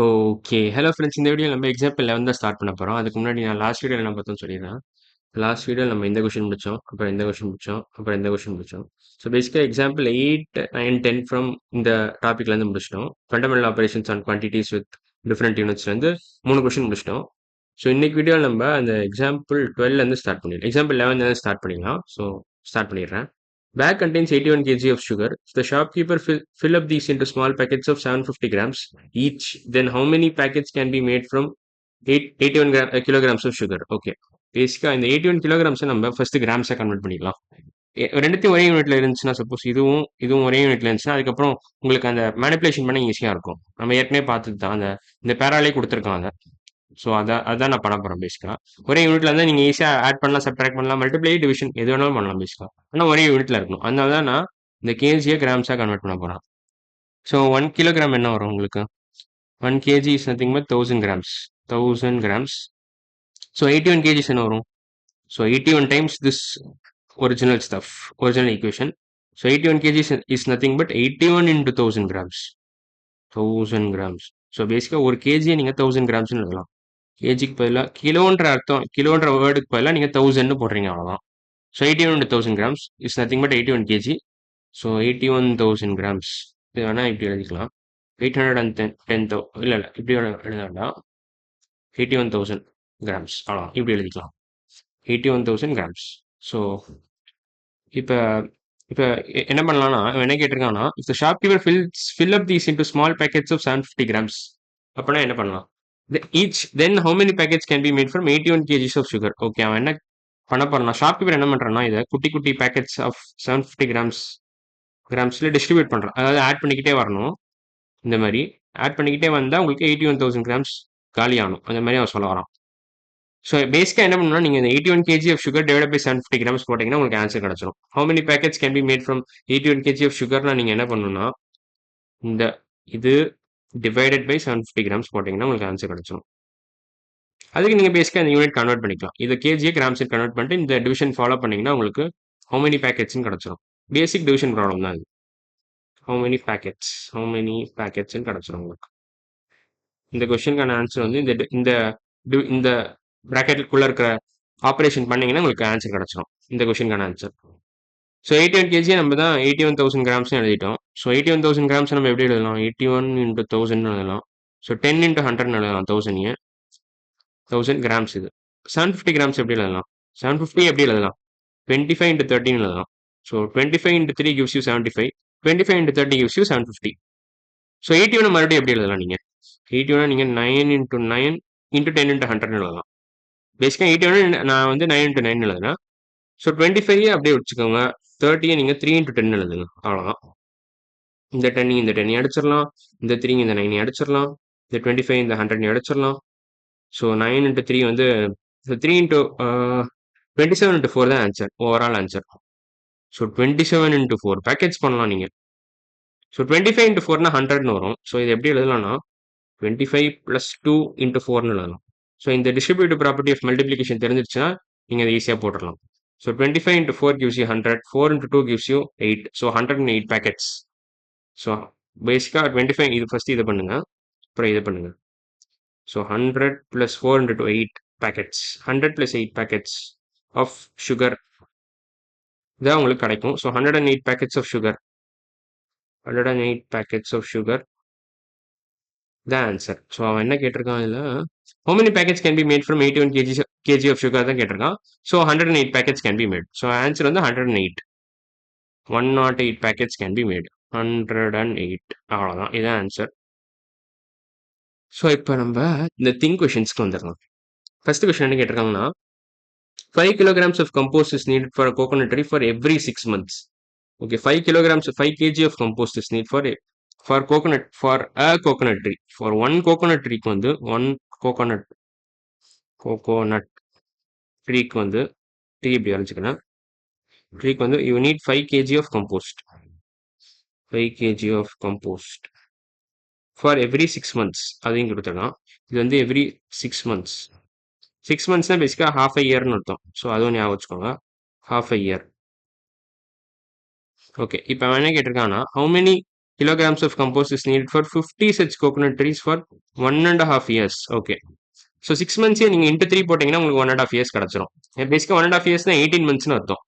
Okay. Hello friends. இந்த வீடியோல நம்ம எக்ஸாம்பிள் 11 தான் ஸ்டார்ட் பண்ண போறோம். அதுக்கு முன்னாடி நான் லாஸ்ட் வீடியோல என்ன பார்த்தோம்னு சொல்லிடுறேன். லாஸ்ட் வீடியோல நம்ம இந்த கொஸ்டின் முடிச்சோம். அப்புறம் இந்த கொஸ்டின் முடிச்சோம். அப்புறம் இந்த கொஸ்டின் முடிச்சோம். ஸோ பேசிக்கா எக்ஸாம்பிள் 8, 9, 10 ஃப்ரம் இந்த டாபிக்லேருந்து முடிச்சிட்டோம். Fundamental operations on quantities with different யூனிட்ஸ்லேருந்து 3 கொஸ்டின் முடிச்சிட்டோம். ஸோ இன்னைக்கு வீடியோவில் நம்ம அந்த எக்ஸாம்பிள் 12லேருந்து ஸ்டார்ட் பண்ணிடலாம். எக்ஸாம்பிள் 11லேருந்து ஸ்டார்ட் பண்ணிடலாம். ஸோ ஸ்டார்ட் பண்ணிடுறேன். Bag contains 81 kg of sugar. If the shopkeeper fill up these into small packets of 750 grams each, then how many packets can be made from 81 kilograms of sugar? Okay. பேசிக்கா இந்த 81 கிலோகிராம்ஸை நம்ம first கிராம்ஸை convert பண்ணிக்கலாம். ரெண்டுத்தையும் ஒரே யூனிட்ல இருந்துச்சுன்னா, suppose இதுவும் இதுவும் ஒரே யூனிட்ல இருந்துச்சுன்னா, அதுக்கப்புறம் உங்களுக்கு அந்த மேனிப்புலேஷன் பண்ண ஈஸியா இருக்கும். நம்ம ஏற்கனவே பார்த்தது தான். அந்த இந்த பேராலே கொடுத்துருக்கோம் அதை. ஸோ அதான் நான் பண்ண போறேன் பேசிக்கா. ஒரே யூனிட்ல இருந்தால் நீங்க ஈஸியா ஆட் பண்ணலாம், சப்ட்ராக்ட் பண்ணலாம், மல்டிப்ளை, டிவிஷன் எது வேணாலும் பண்ணலாம் பேசிக்கா. ஆனால் ஒரே யூனிட்ல இருக்கணும். அதனால தான் நான் இந்த கேஜியை கிராம்ஸா கன்வெர்ட் பண்ண போறேன். ஸோ 1 கிலோகிராம் என்ன வரும் உங்களுக்கு? 1 kg is nothing but 1000 grams. 1000 grams. So 81 kgs என்ன வரும்? So 81 times this original stuff, original equation. So 81 kgs is nothing but 81 into 1000 grams. 1000 grams. So பேசிக்கா ஒரு கேஜியை நீங்க 1000 கிராம்ஸ்னு எழுதலாம். கேஜிக்கு பதிலாக கிலோன்ற அர்த்தம், கிலோன்ற வேர்டுக்கு பதிலாக நீங்கள் 1000 போடுறீங்க, அவ்வளோதான். So 81 into 1000 grams is nothing but 81 kg. So 81,000 grams. இது வேணால் இப்படி எழுதிக்கலாம். 810 இல்லை இல்லை இப்படி எழுத வேண்டாம். 81,000 கிராம்ஸ் அவ்வளோ இப்படி எழுதிக்கலாம். 81,000 கிராம்ஸ். ஸோ இப்போ இப்போ என்ன பண்ணலாம்னா, என்ன கேட்டிருக்காங்கன்னா, if the shopkeeper fill up these into small packets of 750 grams, அப்படின்னா என்ன பண்ணலாம்? each then how many packets can be made from 81 kgs of sugar? Okay, அவன் என்ன பண்ண போறான்னா, ஷாப்கீப்பர் என்ன பண்றான்னா, இதை குட்டி குட்டி பேக்கெட்ஸ் ஆஃப் 750 கிராம்ஸ்ல டிஸ்ட்ரிபியூட் பண்றான். அதாவது ஆட் பண்ணிக்கிட்டே வரணும். இந்த மாதிரி ஆட் பண்ணிக்கிட்டே வந்தா உங்களுக்கு 81,000 கிராம்ஸ் காலி ஆகணும். அந்த மாதிரி அவன் சொல்ல வரான். ஸோ பேசிக்கா என்ன பண்ணணும்னா, நீங்க இந்த 81 kg of sugar divided by 750 grams போட்டீங்கன்னா உங்களுக்கு ஆன்சர் கிடைச்சிடும். how many packets can be made from 81 kg of sugarனா நீங்க என்ன பண்ணணும்னா, இந்த இது டிவைடட் பை 750 கிராம்ஸ் போட்டீங்கன்னா உங்களுக்கு ஆன்சர் கிடைச்சிடும். அதுக்கு நீங்க பேசிக்கா இந்த யூனிட் கன்வெர்ட் பண்ணிக்கலாம். இது கேஜியை கிராம்ஸ் கன்வெர்ட் பண்ணிட்டு இந்த டிவிஷன் ஃபாலோ பண்ணீங்கன்னா உங்களுக்கு how many packets கிடைச்சிடும். பேசிக் டிவிஷன் ப்ராப்ளம் தான் இது. how many packets கிடைச்சிடும் உங்களுக்கு. இந்த கொஸ்டினுக்கான ஆன்சர் வந்து இந்த இந்த பிராக்கெட்டுக்குள்ள இருக்கிற ஆப்ரேஷன் பண்ணீங்கன்னா உங்களுக்கு ஆன்சர் கிடைச்சிடும். இந்த கொஸ்டினுக்கான ஆன்சர். ஸோ 81 kg நம்ம தான் 81,000 கிராம்ஸ் எழுதிட்டோம். ஸோ 81,000 கிராம்ஸ் நம்ம எப்படி எழுதலாம்? 81 into 1000 எழுதலாம். ஸோ 10 into 100 எழுதலாம். 1000 கிராம்ஸ் இது. 750 கிராம்ஸ் எப்படி எழுதலாம்? 750 எப்படி எழுதலாம்? 25 into 13 எழுதலாம். So 25 into 3 gives you 75. 25 into 30 gives you 750. So 81 மறுபடியும் எப்படி எழுதலாம் நீங்க? 81 நீங்க 9 into 9 into 10 into 100 எழுதலாம். பேசிக்கா 81 நான் வந்து 9 into 9 எழுதுறேன். ஸோ 25 அப்படியே வச்சுக்கோங்க. 30 நீங்க 3 into 10 எழுதுங்க. அவ்வளோதான். இந்த 10 இந்த 10 அடிச்சிடலாம். இந்த 3 இந்த 9 அடிச்சிடலாம். இந்த 25 இந்த 100 அடிச்சிடலாம். ஸோ 9 into 3 வந்து 3 into 27 into 4 தான் answer, overall answer. So 27 into 4 packets பண்ணலாம் நீங்க. ஸோ 25 into 4னா 100ன்னு வரும். ஸோ இது எப்படி எழுதலாம்னா 25 plus 2 into 4ன்னு எழுதலாம். ஸோ இந்த டிஸ்ட்ரிபியூட்டிவ் ப்ராப்பர்ட்டி ஆஃப் மல்டிப்ளிகேஷன் தெரிஞ்சிருச்சுன்னா நீங்க அதை ஈஸியாக போட்டுடலாம். So 25 into 4 gives you 100. 4 into 2 gives you 8. So 108 packets. So பேசிக்காக 25 இது ஃபர்ஸ்ட் இதை பண்ணுங்க, அப்புறம் இதை பண்ணுங்க. So 100 plus 4 into 2 8 packets. 100 plus 8 packets of sugar இதான் உங்களுக்கு கிடைக்கும். So 108 packets of sugar. 108 packets of sugar தான் ஆன்சர். ஸோ அவன் என்ன கேட்டிருக்கான் இதில், how many packets can be made from 81 kg of sugar தான் கேட்டிருக்கான். So 108 packets can be made. So answer வந்து 108. 108 packets can be made. 108 அவ்வளோதான், இதான் ஆன்சர். ஸோ இப்போ நம்ம இந்த திங்க் கொஷின்ஸ்க்கு வந்துடலாம். ஃபர்ஸ்ட் கொஷின் என்ன கேட்டிருக்காங்கன்னா, 5 kilograms of compost is needed for a coconut tree for every 6 months. Okay, 5 kg of compost is needed for a coconut tree. For one coconut tree வந்து one coconut ட்ரீக்கு வந்து tree இப்படி வரைஞ்சிக்கிறேன். ட்ரீக்கு வந்து you need 5 kg of compost. 5 kg of compost for every 6 months. அதையும் கொடுத்துடலாம். இது வந்து every 6 months. 6 monthsனா பேசிக்காக half a yearனு அர்த்தம். ஸோ அதுவும் ஞாபகம் வச்சுக்கோங்க, half a year. ஓகே, இப்போ அவன் என்ன கேட்டிருக்கான்னா, how many kilograms of compost is needed for 50 such coconut trees for 1.5 years. Okay. So 6 மந்த்ஸே நீங்க இன்ட்டு 3 போட்டீங்கன்னா உங்களுக்கு 1.5 இயர்ஸ் கிடைச்சிரும். பேசிக்கா 1.5 இயர்ஸ்னா 18 மந்த்ஸ்னு அர்த்தம்.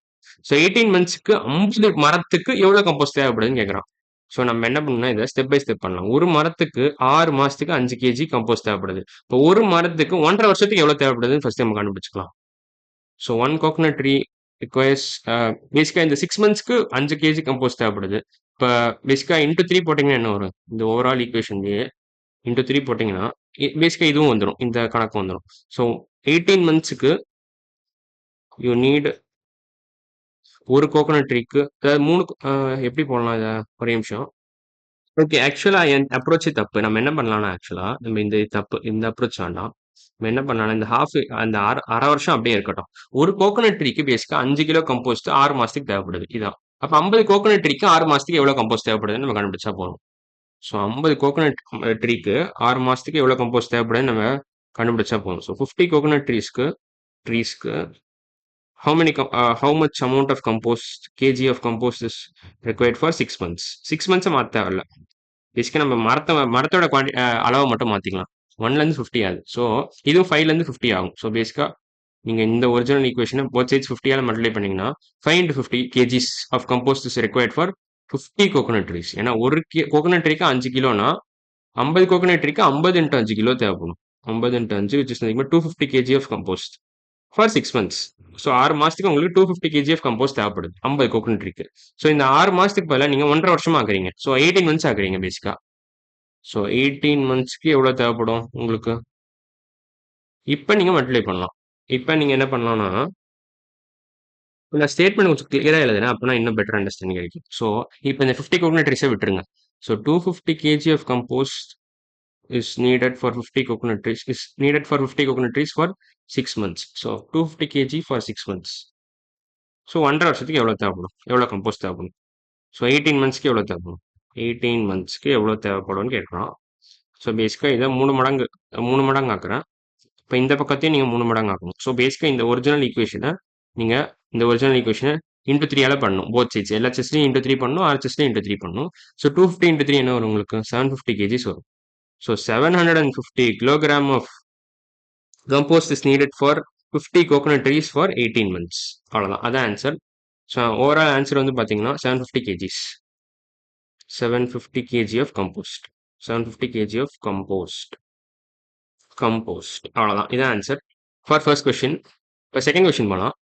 ஸோ 18 மந்த்ஸ்க்கு 50 மரத்துக்கு எவ்வளவு கம்போஸ்ட் தேவைப்படுதுன்னு கேட்குறான். ஸோ நம்ம என்ன பண்ணணும்னா இதை ஸ்டெப் பை ஸ்டெப் பண்ணலாம். ஒரு மரத்துக்கு 6 மாசத்துக்கு 5 கேஜி கம்போஸ்ட் தேவைப்படுது. இப்போ ஒரு மரத்துக்கு 1.5 வருஷத்துக்கு எவ்வளவு தேவைப்படுதுன்னு ஃபர்ஸ்ட் நம்ம கண்டுபிடிச்சுக்கலாம். So one coconut tree requires பேசிக்கா இந்த 6 மந்த்ஸ்க்கு 5 கேஜி கம்போஸ்ட் தேவைப்படுது. இப்போ பேசிக்கா இன்ட்டு 3 போட்டீங்கன்னா என்ன வரும்? இந்த ஓவரால் ஈக்குவேஷன்லயே இன்ட்டு 3 போட்டீங்கன்னா பேசிக்கா இதுவும் வந்துடும். இந்த கணக்கு வந்துடும். ஸோ 18 மந்த்ஸுக்கு யூ நீட் ஒரு கோகனட் ட்ரீக்கு அதாவது 3 எப்படி போடலாம் இதை? ஒரே நிமிஷம். ஓகே. ஆக்சுவலா என் அப்ரோச்சே தப்பு. நம்ம என்ன பண்ணலாம்னா ஆக்சுவலா நம்ம இந்த தப்பு இந்த அப்ரோச் வேண்டாம். நம்ம என்ன பண்ணலாம்னா இந்த அந்த அரை வருஷம் அப்படியே இருக்கட்டும். ஒரு கோகனட் ட்ரீக்கு பேசிக்கா 5 கிலோ கம்போஸ்ட் 6 மாசத்துக்கு தேவைப்படுது. இதான். அப்ப 50 கோகனட் ட்ரீக்கு 6 மாசத்துக்கு எவ்வளவு கம்போஸ்ட் தேவைப்படுதுன்னு நம்ம கண்டுபிடிச்சா போதும். ஸோ 50 கோகனட் ட்ரீக்கு 6 மாசத்துக்கு எவ்வளவு கம்போஸ்ட் தேவைப்படுதுன்னு நம்ம கண்டுபிடிச்சா போதும். ஸோ 50 கோகனட் ட்ரீஸ்க்கு how much amount of kg of compost is required for 6 months? 6 months மாத்த தேவையில்ல. பேசிக்கா நம்ம மரத்தோட அளவை மட்டும் மாத்திக்கலாம். 1ல இருந்து 50 ஆகுது. ஸோ இதுவும் 5ல இருந்து 50 ஆகும். ஸோ பேசிக்கா நீங்க இந்த ஒரிஜினல் ஈக்குவேஷனை போத் சைட்ஸ் 50ஆல மல்டிப்ளை பண்ணீங்கன்னா 5 into 50 kgs of compost is required for 50 coconut trees. ஏன்னா ஒரு கோகனட் ட்ரீக்கு 5 கிலோனா 50 கோகனட் ட்ரீக்கு 50 into 5 கிலோ தேவைப்படும். 50 into 5 which is nothing but 250 kg of compost for 6 months. So 6 மாசத்துக்கு உங்களுக்கு 250 kg of compost தேவைப்படுது 50 coconut ட்ரீக்கு. So இந்த 6 மாசத்துக்கு பதிலாக நீங்க 1.5 வருஷமா ஆக்குறீங்க. ஸோ 18 months ஆக்குறீங்க பேசிக்கா. ஸோ 18 மந்த்ஸ்க்கு எவ்வளவு தேவைப்படும் உங்களுக்கு? இப்ப நீங்க மல்டிப்ளை பண்ணலாம். இப்ப நீங்க என்ன பண்ணலாம்னா நான் ஸ்டேட்மெண்ட் கொஞ்சம் கிளியரா எழுதுறேன். அப்பனா இன்னும் பெட்டர் அண்டர்ஸ்டாண்டிங் கிடைக்கும். ஸோ இப்போ இந்த 50 கோகனட் ட்ரீஸை விட்டுருங்க. So 250 kg of compost is needed for 50 coconut trees is needed for 50 coconut trees for 6 months. So 250 kg for 6 months. So 1.5 வருஷத்துக்கு எவ்வளவு தேவைப்படும்? எவ்வளவு கம்போஸ்ட் தேவைப்படும்? ஸோ 18 மந்த்ஸ்க்கு எவ்வளவு தேவைப்படும்? 18 மந்த்ஸ்க்கு எவ்வளவு தேவைப்படும்னு கேட்குறோம். ஸோ பேசிக்கா இதை 3 மடங்கு ஆக்குறேன். இப்போ இந்த பக்கத்தையும் நீங்க 3 மடங்கு ஆக்கணும். ஸோ பேசிக்கா இந்த ஒரிஜினல் ஈக்குவேஷனை நீங்க இந்த ஒரிஜினல் ஈக்குவேஷனை இன்ட்டு 3ஆல பண்ணணும். போத் சைட்ஸ் LHSலையும் இன்ட்டு 3 பண்ணணும், RHSலையும் இன்ட்டு 3 பண்ணணும். ஸோ 250 into 3 என்ன வரும் உங்களுக்கு? 750 kgs வரும். So 750 kilogram of compost is needed for 50 coconut trees for 18 months. அவ்வளோதான். அதான் ஆன்சர். ஸோ ஓவரால் ஆன்சர் வந்து பார்த்தீங்கன்னா 750 kgs. 750 kg of compost. 750 kg of compost. அவ்வளோதான். இதான் ஆன்சர் ஃபார் ஃபர்ஸ்ட் கொஸ்டின். இப்போ செகண்ட் கொஸ்டின் போகலாம்.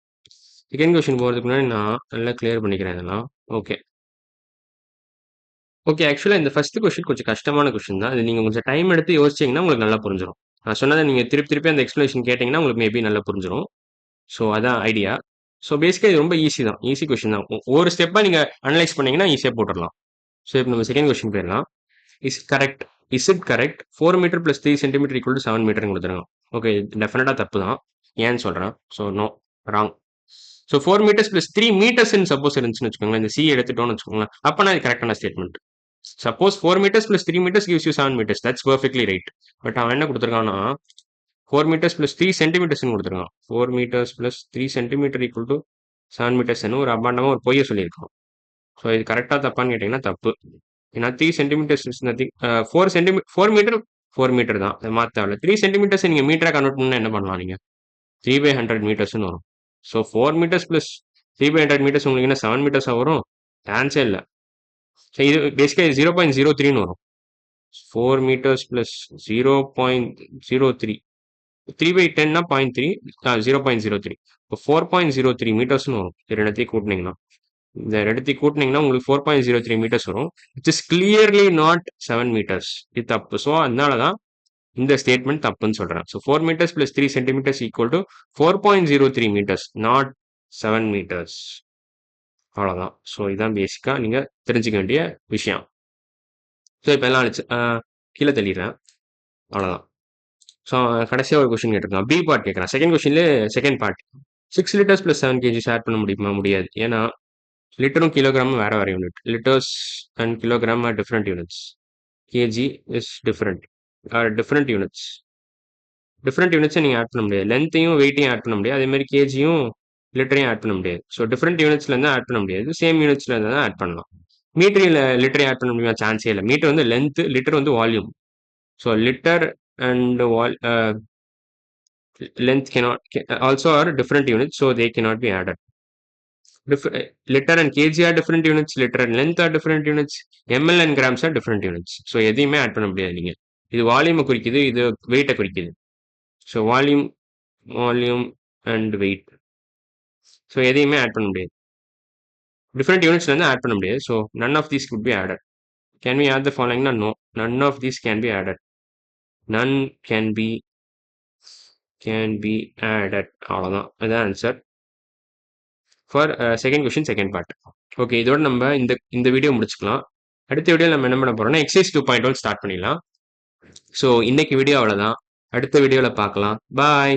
செகண்ட் கொஸ்டின் போகிறதுக்கு முன்னாடி நான் நல்லா கிளியர் பண்ணிக்கிறேன் இதெல்லாம். ஓகே. ஓகே. ஆக்சுவலா இந்த ஃபர்ஸ்ட் கொஸ்டின் கொஞ்சம் கஷ்டமான கொஸ்டின் தான். அது நீங்க கொஞ்சம் டைம் எடுத்து யோசிச்சீங்கன்னா உங்களுக்கு நல்லா புரிஞ்சிடும். நான் சொன்னதை நீங்க திருப்பி திருப்பி அந்த எக்ஸ்பிளேஷன் கேட்டீங்கன்னா உங்களுக்கு மேபி நல்லா புரிஞ்சிடும். ஸோ அதான் ஐடியா. ஸோ பேசிக்கா இது ரொம்ப ஈஸி தான். ஈஸி கொஸ்டின் தான். ஒரு ஸ்டெப்பா நீங்க அனலைஸ் பண்ணீங்கன்னா ஈஸியா போட்டுடலாம். ஸோ இப்போ நம்ம செகண்ட் கொஸ்டின் போயிடலாம். Is it correct 4 metre plus 3 centimetre equal to 7 மீட்டர்னு கொடுத்துருங்க. ஓகே, டெஃபினட்டா தப்பு தான். ஏன்னு சொல்றேன். So no, wrong. So 4 metres plus 3 metres suppose இருந்துச்சுன்னு வச்சுக்கோங்களேன், இந்த சி எடுத்துட்டோம்னு வச்சுக்கோங்களேன், அப்பனா இது கரெக்டான statement. Suppose 4 meters plus 3 meters gives you 7 meters. That's perfectly right. But அவன் என்ன கொடுத்துருக்கான்னா 4 meters plus 3 centimeters கொடுத்துருக்கான். 4 meters plus 3 centimeter equal to 7 meters ஒரு அபாண்டமா ஒரு பொய்ய சொல்லியிருக்கான். ஸோ இது கரெக்டா தப்பான்னு கேட்டீங்கன்னா தப்பு. ஏன்னா 3 centimeters is nothing. 4 meter 4 meter தான், அதை மாற்ற தேவையில்ல. 3 centimeters நீங்க மீட்டரா கன்வெர்ட் பண்ணா என்ன பண்ணலாம் நீங்க? 3/100 மீட்டர்ஸ்னு வரும். ஸோ 4 meters plus 3/100 meters உங்களுக்கு என்ன 7 meters வரும்? சான்ஸே இல்லை. இது பேசிக்கா 0.03ன்னு வரும். 4 meters plus 0.03. 3/10னா 0.3, 0.03. இப்போ 4.03 மீட்டர்ஸ்னு வரும். இது ரெண்டுத்தையும் கூட்டினீங்கன்னா உங்களுக்கு 4.03 மீட்டர்ஸ் வரும். It is clearly not 7 metres. இது தப்பு. ஸோ அதனால தான் இந்த ஸ்டேட்மெண்ட் தப்புன்னு சொல்றேன். So 4 meters plus 3 centimeters equal to 4.03 meters, not 7 meters. அவ்வளோதான். ஸோ இதான் பேசிக்கா நீங்க தெரிஞ்சுக்க வேண்டிய விஷயம். ஸோ இப்போ எல்லாம் கீழே தள்ளிடுறேன். அவ்வளோதான். ஸோ கடைசியாக ஒரு கொஸ்டின் கேட்டிருக்கான். பி பார்ட் கேட்குறான். செகண்ட் கொஸ்டின்ல second part 6 liters plus 7 kg add பண்ண முடியுமா? முடியாது. ஏன்னா லிட்டரும் கிலோகிராமும் வேற வேற unit. Litres and kilogram are different units. KG is different different units. Different யூனிட்ஸை நீங்கள் ஆட் பண்ண முடியாது. லென்த்தையும் வெயிட்டையும் ஆட் பண்ண முடியாது. அதே மாதிரி கேஜியும் லிட்டரையும் ஆட் பண்ண முடியாது. ஸோ டிஃப்ரெண்ட் யூனிட்ஸ்ல இருந்தால் ஆட் பண்ண முடியாது. சேம் யூனிட்ஸ்ல இருந்தால் தான் ஆட் பண்ணலாம். மீட்டரில் லிட்டரை ஆட் பண்ண முடியுமா? சான்ஸே இல்லை. மீட்டர் வந்து லென்த், லிட்டர் வந்து volume. So litre and length also are different units, so they cannot be added. Liter and kg are different units, liter and length are different units, ml and grams are different units. So எதையுமே add பண்ண முடியாது நீங்க. இது வால்யூமை குறிக்குது, இது வெயிட்டை குறிக்குது. So volume and weight. So எதையுமே ஆட் பண்ண முடியாது. டிஃப்ரெண்ட் யூனிட்ஸ்லேருந்து ஆட் பண்ண முடியாது. So none of these could be added. Can we add the following? No, none of these can be added. None can be added. அவ்வளோதான், அதான் answer for second question second part. Okay, இதோட நம்ம இந்த video முடிச்சுக்கலாம். அடுத்த video நம்ம என்ன பண்ண போறோம்னா எக்ஸசைஸ் 2.1 ஸ்டார்ட் பண்ணிடலாம். ஸோ இன்னைக்கு வீடியோ அவ்வளோதான். அடுத்த வீடியோவில் பார்க்கலாம். பாய்.